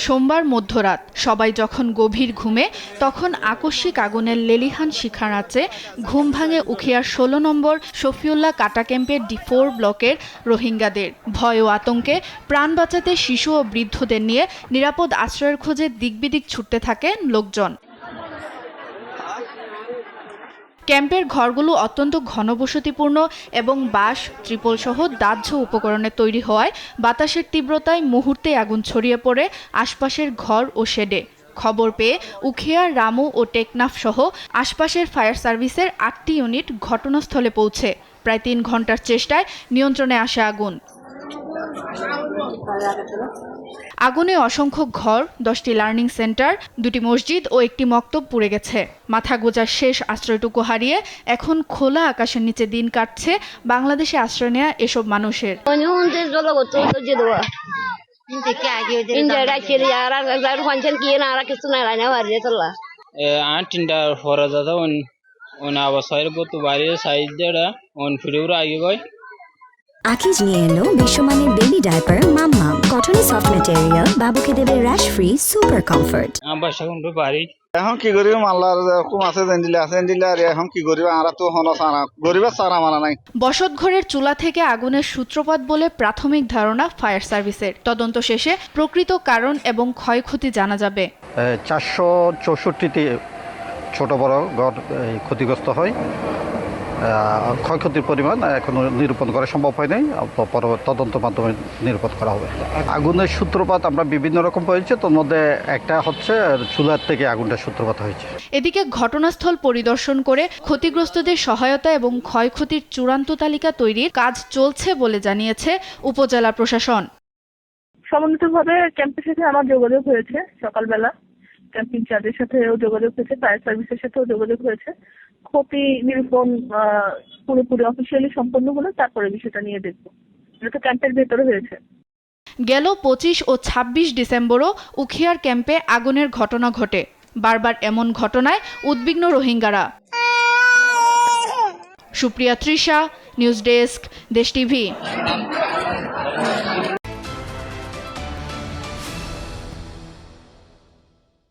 সোমবার মধ্যরাত সবাই যখন গভীর ঘুমে তখন আকস্মিক আগুনের লেলিহান শিখা নাচে ঘুম ভাঙে উখিয়ার ১৬ নম্বর শফিউল্লাহ কাটা ক্যাম্পের D4 ব্লকের রোহিঙ্গাদের। ভয় ও আতঙ্কে প্রাণ বাঁচাতে শিশু ও বৃদ্ধদের নিয়ে নিরাপদ আশ্রয়ের খোঁজে দিকবিদিক ছুটতে থাকেন লোকজন। ক্যাম্পের ঘরগুলো অত্যন্ত ঘনবসতিপূর্ণ এবং বাঁশ, ত্রিপল সহ দাহ্য উপকরণে তৈরি হওয়ায় বাতাসের তীব্রতায় মুহূর্তে আগুন ছড়িয়ে পড়ে আশপাশের ঘর ও শেডে। খবর পেয়ে উখিয়া, রামু ও টেকনাফ সহ আশপাশের ফায়ার সার্ভিসের ৮টি ইউনিট ঘটনাস্থলে পৌঁছে প্রায় ৩ ঘন্টার চেষ্টায় নিয়ন্ত্রণে আসে আগুন। আগুনে অসংখ্য ঘর, 10টি লার্নিং সেন্টার, 2টি মসজিদ ও একটি মক্তব পুড়ে গেছে। মাথা গোঁজার শেষ আশ্রয়টুকু হারিয়ে এখন খোলা আকাশের নিচে দিন কাটছে বাংলাদেশে আশ্রয় নেয়া এসব মানুষের। আকিজ নিয়ে এলো বিশ্বমানের বেবি ডায়াপার মাম্মা, কটনে সফট ম্যাটেরিয়াল, বাবুকে দেবে র্যাশ ফ্রি সুপার কমফর্ট। এখন কি করি আল্লাহর হুকুম আছে দিলে আর এখন কি করি আমরা তো হন সারা গরিবের সারা মানা নাই। বসতঘরের চুলা থেকে আগুনের সূত্রপাত বলে প্রাথমিক ধারণা ফায়ার সার্ভিসের। তদন্ত শেষে প্রকৃত কারণ এবং ক্ষয়ক্ষতি জানা যাবে। 464টি ছোট বড় ঘর ক্ষতিগ্রস্ত হয়। ক্ষয়ক্ষতির পরিমাণ এখনো নিরূপণ করা সম্ভব হয় নাই, তদন্তের মাধ্যমে নিরূপণ করা হবে। আগুনের সূত্রপাত আমরা বিভিন্ন রকম পেয়েছি, তার মধ্যে একটা হচ্ছে চুলার থেকে আগুনটা সূত্রপাত হয়েছে। এদিকে ঘটনাস্থল পরিদর্শন করে ক্ষতিগ্রস্তদের সহায়তা এবং ক্ষয়ক্ষতির চূড়ান্ত তালিকা তৈরির কাজ চলছে বলে জানিয়েছে উপজেলা প্রশাসন। সমন্বিতভাবে ক্যাম্পের সাথে আমার যোগাযোগ হয়েছে, সকালবেলা ক্যাম্পিং চার্জের সাথেও যোগাযোগ হয়েছে, ফায়ার সার্ভিসের সাথেও যোগাযোগ হয়েছে। ক্ষতি নিরূপণ পুরোপুরি অফিসিয়ালি সম্পন্ন হলে তারপরে বিষয়টা নিয়ে দেখবো। এটা তো ক্যাম্পের ভেতরে হয়েছে। গেল 25 ও 26 ডিসেম্বরও উখিয়ার ক্যাম্পে আগুনের ঘটনা ঘটে। বারবার এমন ঘটনায় উদ্বিগ্ন রোহিঙ্গারা। সুপ্রিয়া তৃষা, নিউজ ডেস্ক, দেশ টিভি।